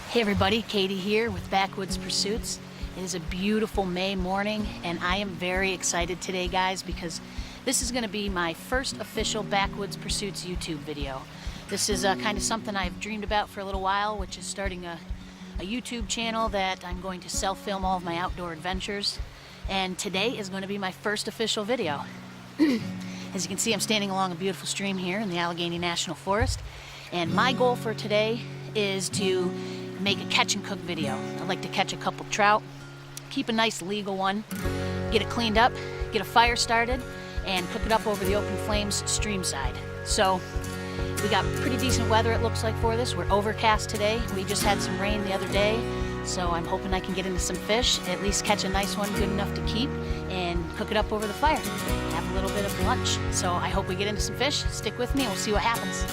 Hey everybody, Katie here with Backwoods Pursuits. It is a beautiful May morning and I am very excited today, guys, because this is going to be my first official Backwoods Pursuits YouTube video. This is kind of something I've dreamed about for a little while, which is starting a YouTube channel that I'm going to self-film all of my outdoor adventures. And today is going to be my first official video. As you can see, I'm standing along a beautiful stream here in the Allegheny National Forest. And my goal for today is to make a catch and cook video. I'd like to catch a couple trout, keep a nice legal one, get it cleaned up, get a fire started, and cook it up over the open flames stream side. So we got pretty decent weather, it looks like, for this. We're overcast today. We just had some rain the other day, so I'm hoping I can get into some fish, at least catch a nice one good enough to keep, and cook it up over the fire. Have a little bit of lunch. So I hope we get into some fish. Stick with me and we'll see what happens.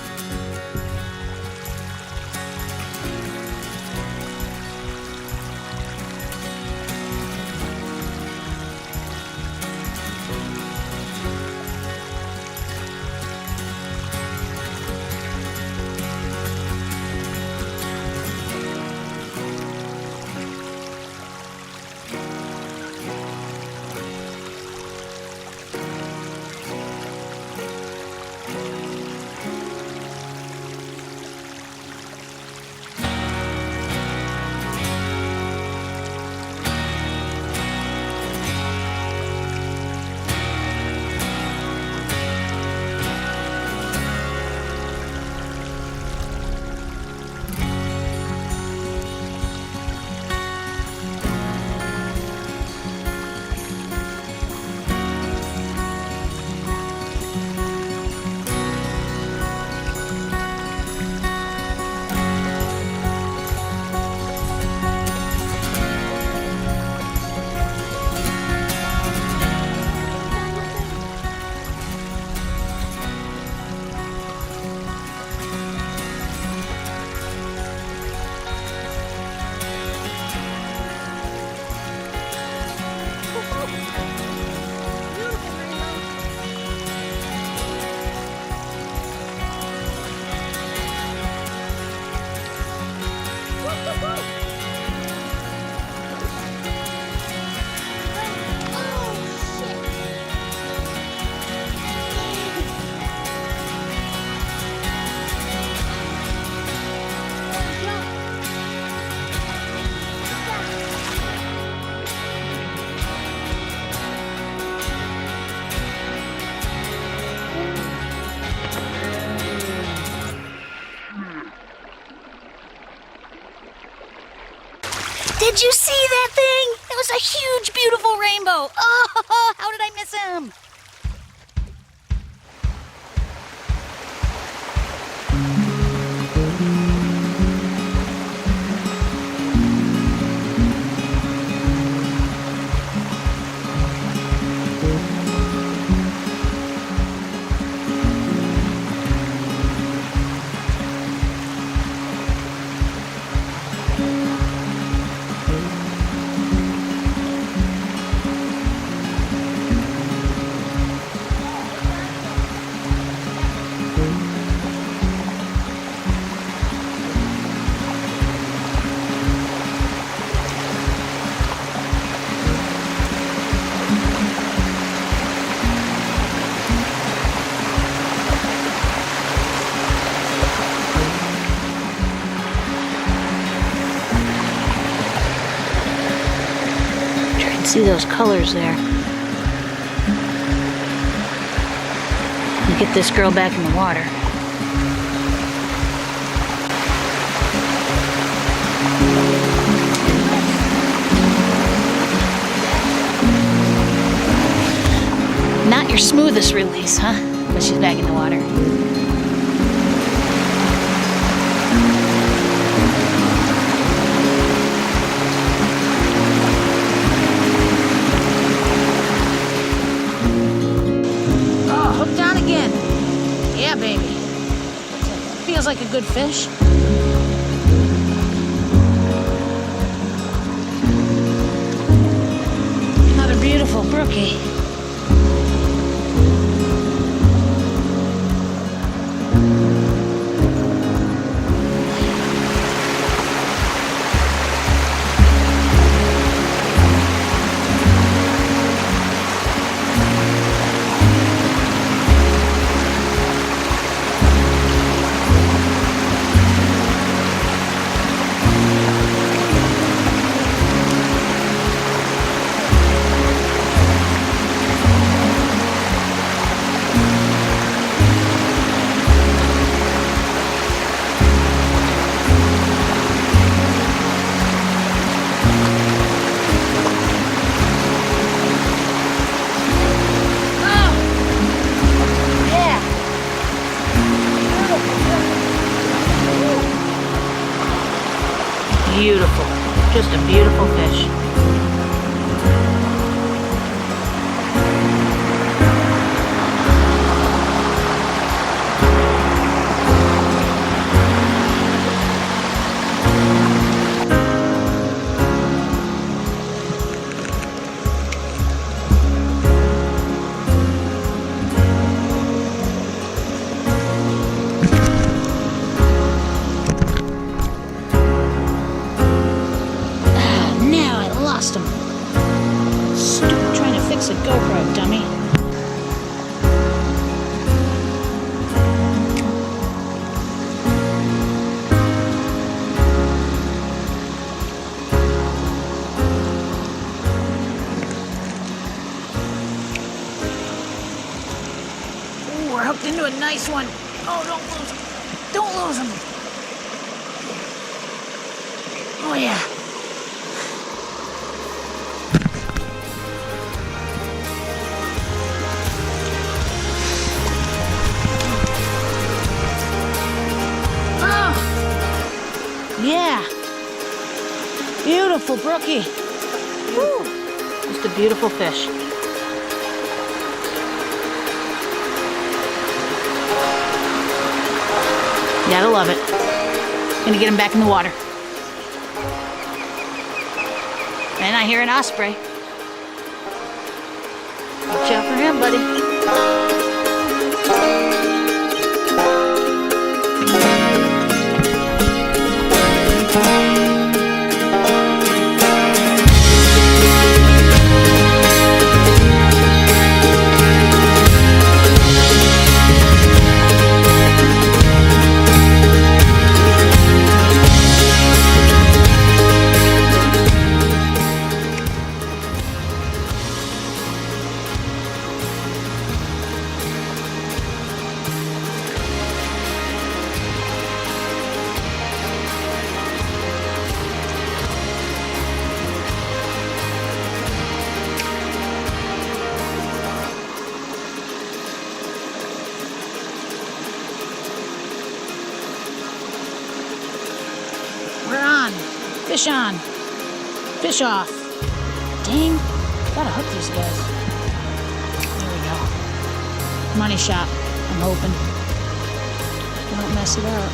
Did you see that thing? That was a huge, beautiful rainbow. Oh, how did I miss him? See those colors there. Get this girl back in the water. Not your smoothest release, huh? But she's back in the water. a good fish. Another beautiful brookie. Beautiful, just a beautiful fish. Lost him. Stupid trying to fix a GoPro, dummy. Ooh, we're hooked into a nice one. Oh, don't lose him. Don't lose him. Oh, yeah. Yeah, beautiful brookie. Woo. Just a beautiful fish. Gotta love it. Gonna get him back in the water. And I hear an osprey. Watch out for him, buddy. We're on. Fish on. Fish off. Dang. Gotta hook these guys. There we go. Money shot, I'm hoping. Don't mess it up.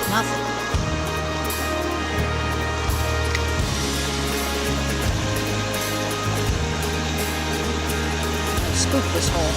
Nothing. Scoop this hole.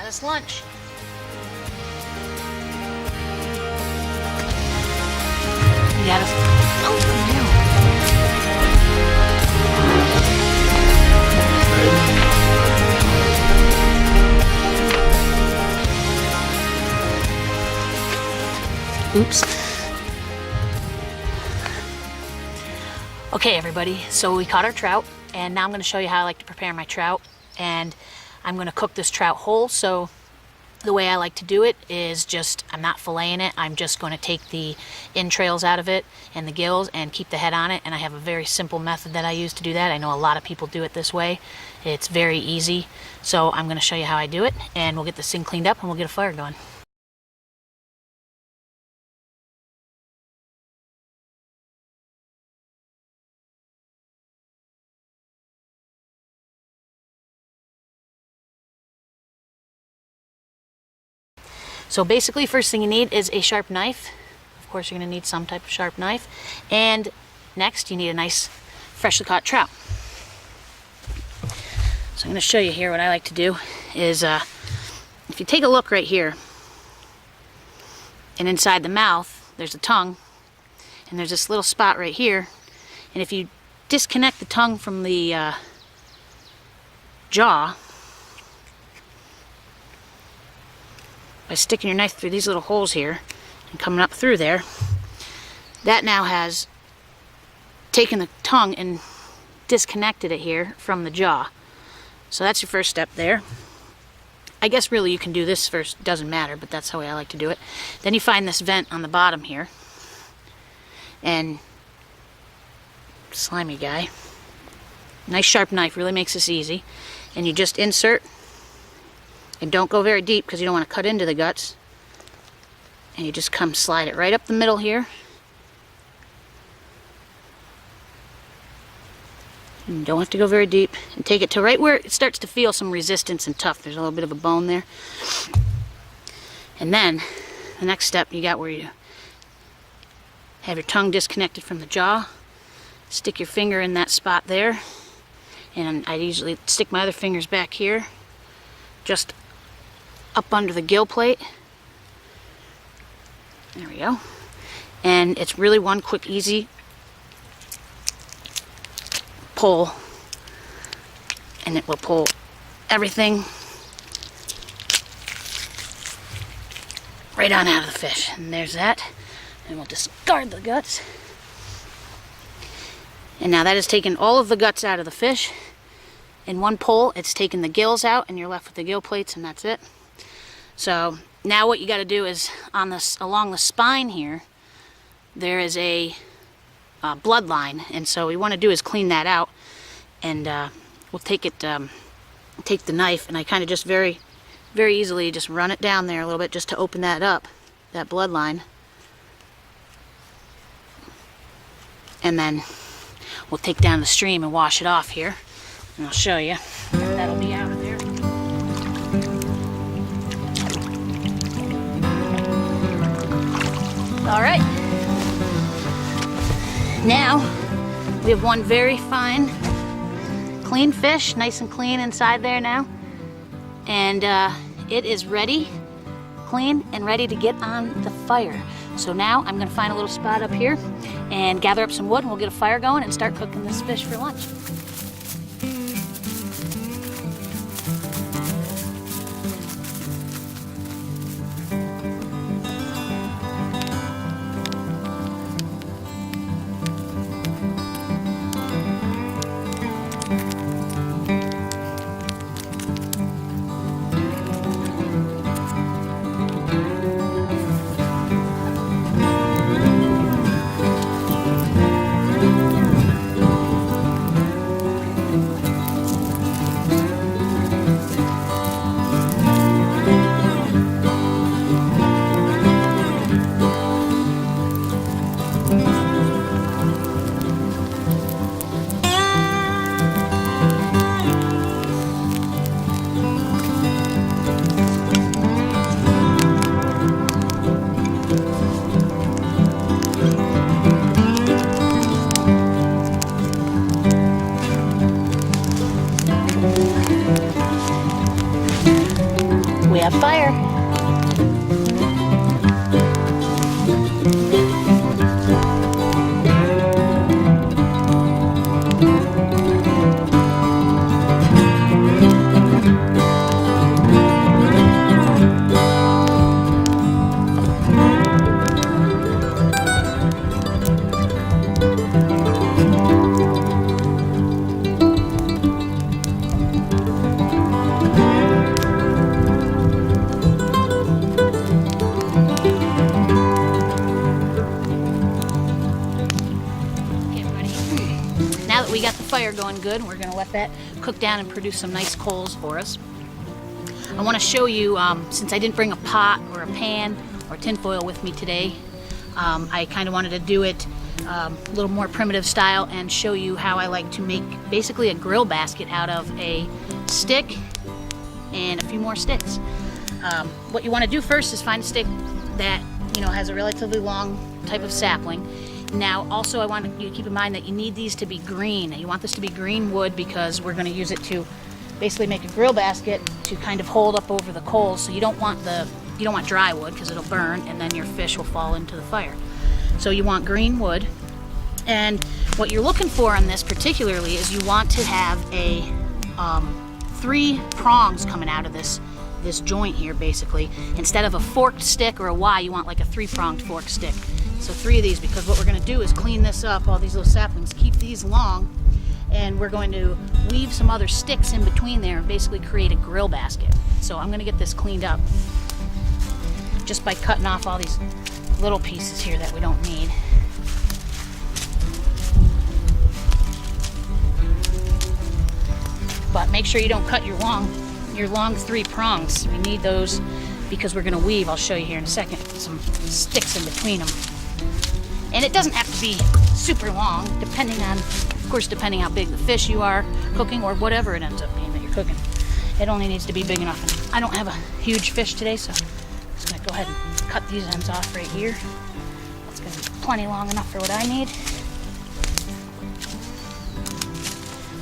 us lunch. We got us. Oh, no. Oops. Okay, everybody, so we caught our trout, and now I'm going to show you how I like to prepare my trout, and I'm going to cook this trout whole. So the way I like to do it is just, I'm not filleting it, I'm just going to take the entrails out of it and the gills and keep the head on it, and I have a very simple method that I use to do that. I know a lot of people do it this way. It's very easy, so I'm going to show you how I do it, and we'll get this thing cleaned up and we'll get a fire going. So basically, first thing you need is a sharp knife. Of course, you're going to need some type of sharp knife. And next, you need a nice, freshly caught trout. So I'm going to show you here what I like to do is, if you take a look right here, and inside the mouth, there's a tongue, and there's this little spot right here. And if you disconnect the tongue from the jaw, by sticking your knife through these little holes here and coming up through there, that now has taken the tongue and disconnected it here from the jaw. So that's your first step there. I guess really you can do this first, doesn't matter, but that's the way I like to do it. Then you find this vent on the bottom here, and slimy guy, nice sharp knife, really makes this easy, and you just insert. And don't go very deep because you don't want to cut into the guts. And you just come slide it right up the middle here. And you don't have to go very deep. And take it to right where it starts to feel some resistance and tough. There's a little bit of a bone there. And then the next step you got where you have your tongue disconnected from the jaw. Stick your finger in that spot there. And I usually stick my other fingers back here, just up under the gill plate. There we go. And it's really one quick, easy pull, and it will pull everything right on out of the fish. And there's that. And we'll discard the guts. And now that has taken all of the guts out of the fish. In one pull, it's taken the gills out, and you're left with the gill plates, and that's it. So now what you got to do is on this, along the spine here, there is a bloodline, and so what we want to do is clean that out. And we'll take it, take the knife, and I kind of just very easily just run it down there a little bit just to open that up, that bloodline, and then we'll take down the stream and wash it off here. And I'll show you. That'll be out of there. All right. Now we have one very fine, clean fish, nice and clean inside there now, and it is ready, clean and ready to get on the fire. So now I'm going to find a little spot up here and gather up some wood, and we'll get a fire going and start cooking this fish for lunch. that fire. Now that we got the fire going good, we're going to let that cook down and produce some nice coals for us. I want to show you, since I didn't bring a pot or a pan or tinfoil with me today, I kind of wanted to do it a little more primitive style and show you how I like to make basically a grill basket out of a stick and a few more sticks. What you want to do first is find a stick that has a relatively long type of sapling. Now also I want you to keep in mind that you need these to be green. You want this to be green wood because we're going to use it to basically make a grill basket to kind of hold up over the coals. So you don't want dry wood because it'll burn and then your fish will fall into the fire. So you want green wood, and what you're looking for on this particularly is you want to have a 3 prongs coming out of this joint here basically. Instead of a forked stick or a Y, you want like a 3-pronged forked stick. So 3 of these, because what we're going to do is clean this up, all these little saplings, keep these long, and we're going to weave some other sticks in between there and basically create a grill basket. So I'm going to get this cleaned up just by cutting off all these little pieces here that we don't need. But make sure you don't cut your long 3 prongs. We need those because we're going to weave, I'll show you here in a second, some sticks in between them. And it doesn't have to be super long, depending how big the fish you are cooking or whatever it ends up being that you're cooking. It only needs to be big enough. And I don't have a huge fish today, so I'm just going to go ahead and cut these ends off right here. That's going to be plenty long enough for what I need.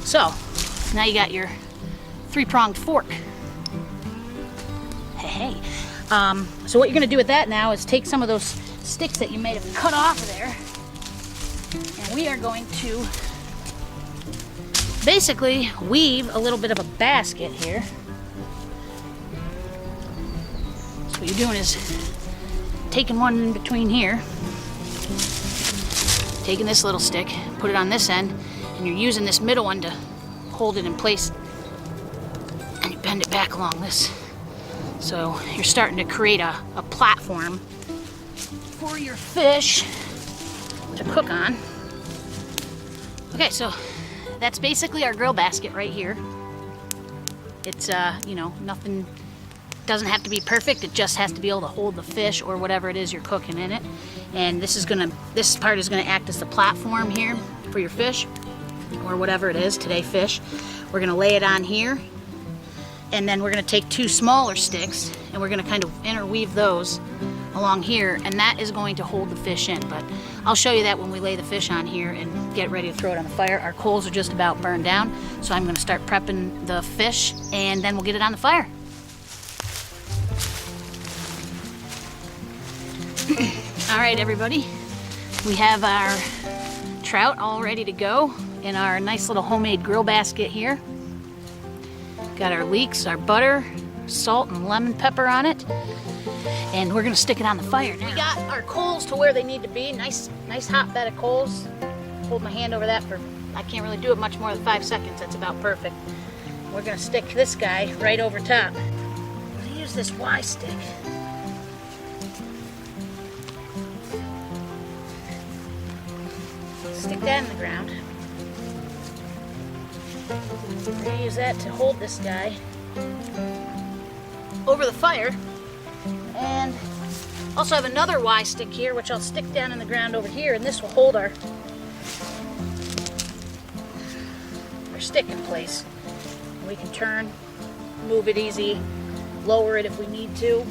So, now you got your 3-pronged fork. Hey. So what you're going to do with that now is take some of those sticks that you may have cut off of there, and we are going to basically weave a little bit of a basket here. So what you're doing is taking one in between here, taking this little stick, put it on this end, and you're using this middle one to hold it in place, and you bend it back along this. So you're starting to create a platform for your fish to cook on. Okay, so that's basically our grill basket right here. It's, nothing, doesn't have to be perfect. It just has to be able to hold the fish or whatever it is you're cooking in it. And this part is gonna act as the platform here for your fish or whatever it is, today fish. We're gonna lay it on here, and then we're gonna take 2 smaller sticks and we're gonna kind of interweave those along here, and that is going to hold the fish in. But I'll show you that when we lay the fish on here and get ready to throw it on the fire. Our coals are just about burned down, so I'm going to start prepping the fish and then we'll get it on the fire. All right, everybody, we have our trout all ready to go in our nice little homemade grill basket here. Got our leeks, our butter, salt and lemon pepper on it, and we're gonna stick it on the fire now. We got our coals to where they need to be. Nice hot bed of coals. Hold my hand over that for, I can't really do it much more than 5 seconds. That's about perfect. We're gonna stick this guy right over top. I'm gonna use this Y stick. Stick that in the ground. We're gonna use that to hold this guy over the fire. And also have another Y stick here, which I'll stick down in the ground over here, and this will hold our stick in place. We can turn, move it easy, lower it if we need to.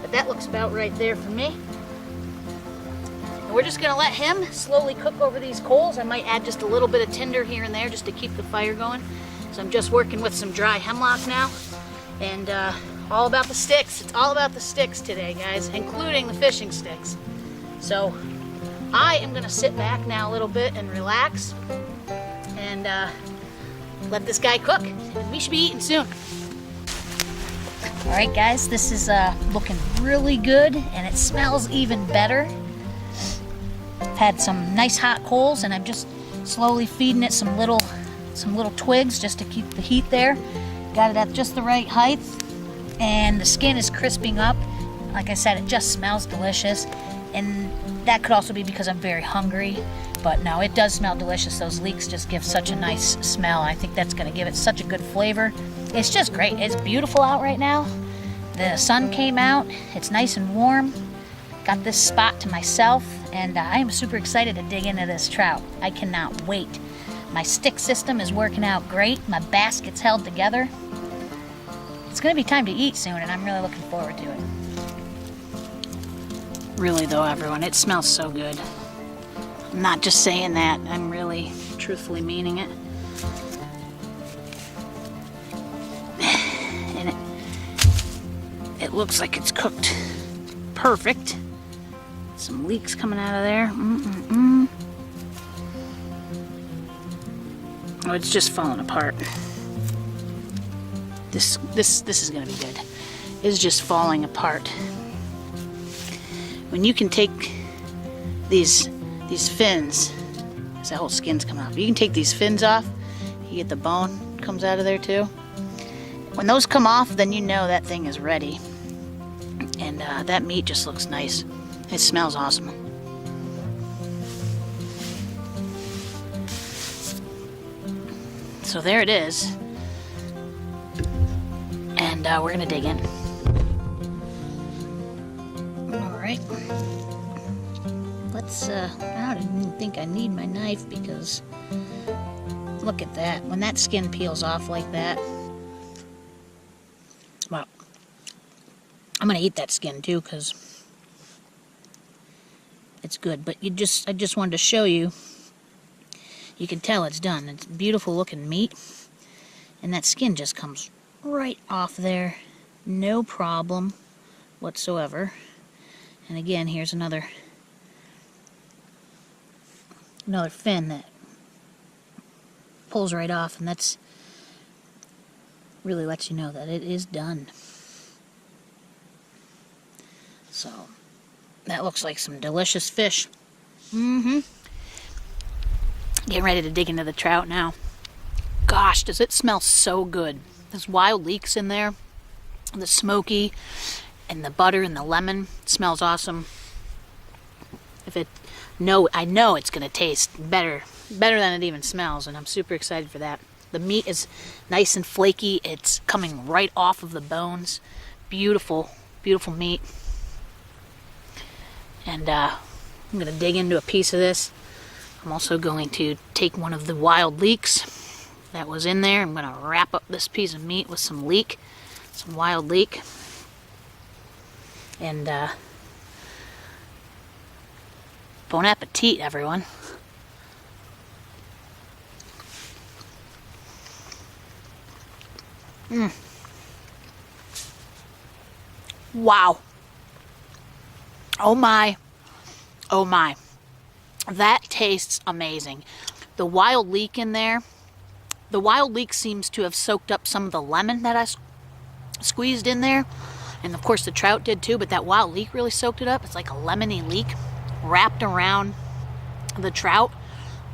But that looks about right there for me. And we're just gonna let him slowly cook over these coals. I might add just a little bit of tinder here and there just to keep the fire going. So So I'm just working with some dry hemlock now, and all about the sticks. It's all about the sticks today, guys, including the fishing sticks. So I am gonna sit back now a little bit and relax and let this guy cook. And we should be eating soon. All right, guys, this is looking really good, and it smells even better. I've had some nice hot coals, and I'm just slowly feeding it some little twigs just to keep the heat there. Got it at just the right height, and the skin is crisping up. Like I said, it just smells delicious, and that could also be because I'm very hungry, but no, it does smell delicious. Those leeks just give such a nice smell. I think that's gonna give it such a good flavor. It's just great. It's beautiful out right now. The sun came out. It's nice and warm. Got this spot to myself, and I am super excited to dig into this trout. I cannot wait. My stick system is working out great. My basket's held together. It's gonna be time to eat soon, and I'm really looking forward to it. Really though, everyone, it smells so good. I'm not just saying that, I'm really truthfully meaning it. And it looks like it's cooked perfect. Some leeks coming out of there. Oh, it's just falling apart. This is gonna be good. It's just falling apart. When you can take these fins, because that whole skin's coming off. You can take these fins off. You get the bone comes out of there too. When those come off, then you know that thing is ready. And that meat just looks nice. It smells awesome. So there it is. And we're gonna dig in. Alright. Let's, I don't even think I need my knife because look at that. When that skin peels off like that, well, I'm gonna eat that skin too because it's good. But I just wanted to show you. You can tell it's done. It's beautiful looking meat, and that skin just comes right off there, no problem whatsoever. And again, here's another fin that pulls right off, and that's really lets you know that it is done. So that looks like some delicious fish. Getting ready to dig into the trout now. Gosh, does it smell so good. There's wild leeks in there, the smoky, and the butter and the lemon. It smells awesome. I know it's gonna taste better than it even smells, and I'm super excited for that. The meat is nice and flaky. It's coming right off of the bones. Beautiful, beautiful meat. And I'm gonna dig into a piece of this. I'm also going to take one of the wild leeks that was in there. I'm gonna wrap up this piece of meat with some wild leek. And bon appetit, everyone. Wow. Oh my. Oh my. That tastes amazing. The wild leek in there, the wild leek seems to have soaked up some of the lemon that I squeezed in there. And of course the trout did too, but that wild leek really soaked it up. It's like a lemony leek wrapped around the trout.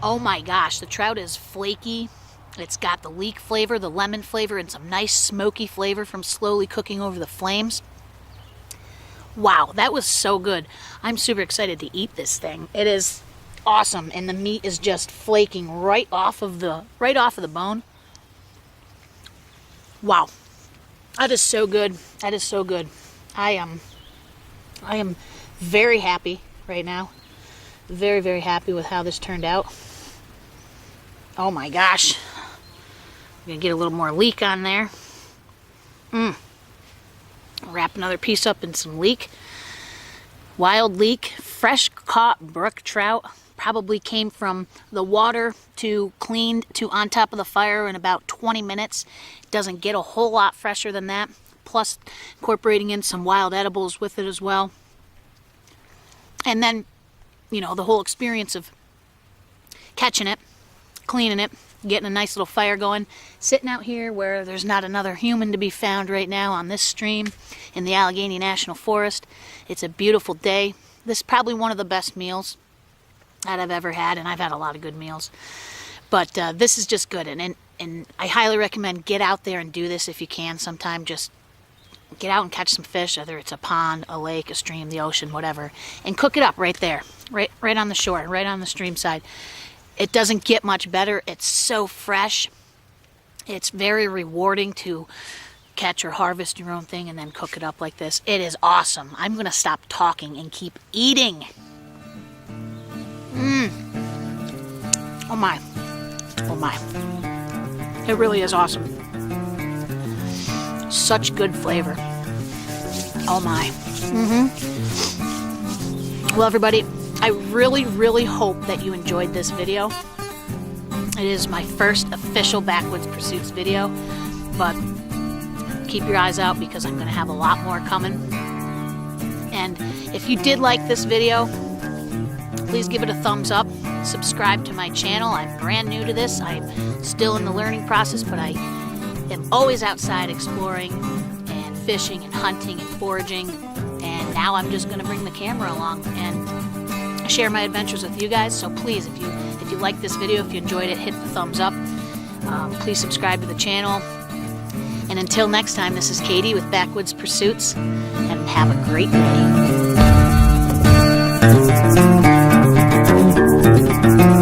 Oh my gosh, the trout is flaky. It's got the leek flavor, the lemon flavor, and some nice smoky flavor from slowly cooking over the flames. Wow, that was so good. I'm super excited to eat this thing. It is awesome, and the meat is just flaking right off of the bone. Wow. That is so good. That is so good. I am very happy right now. Very, very happy with how this turned out. Oh my gosh. I'm gonna get a little more leek on there. Wrap another piece up in some leek. Wild leek, fresh caught brook trout. Probably came from the water to cleaned to on top of the fire in about 20 minutes. It doesn't get a whole lot fresher than that. Plus incorporating in some wild edibles with it as well. And then, you know, the whole experience of catching it, cleaning it, getting a nice little fire going, sitting out here where there's not another human to be found right now on this stream in the Allegheny National Forest. It's a beautiful day. This is probably one of the best meals that I've ever had, and I've had a lot of good meals. But this is just good, and I highly recommend get out there and do this if you can sometime. Just get out and catch some fish, whether it's a pond, a lake, a stream, the ocean, whatever, and cook it up right there, right on the shore, right on the stream side. It doesn't get much better. It's so fresh. It's very rewarding to catch or harvest your own thing and then cook it up like this. It is awesome. I'm going to stop talking and keep eating. Oh my. Oh my. It really is awesome. Such good flavor. Oh my. Well, everybody, I really hope that you enjoyed this video. It is my first official Backwoods Pursuits video, but keep your eyes out because I'm going to have a lot more coming. And if you did like this video, please give it a thumbs up. Subscribe to my channel. I'm brand new to this. I'm still in the learning process, but I am always outside exploring and fishing and hunting and foraging. And now I'm just going to bring the camera along and share my adventures with you guys. So please, if you like this video, if you enjoyed it, hit the thumbs up. Please subscribe to the channel. And until next time, this is Katie with Backwoods Pursuits, and have a great day.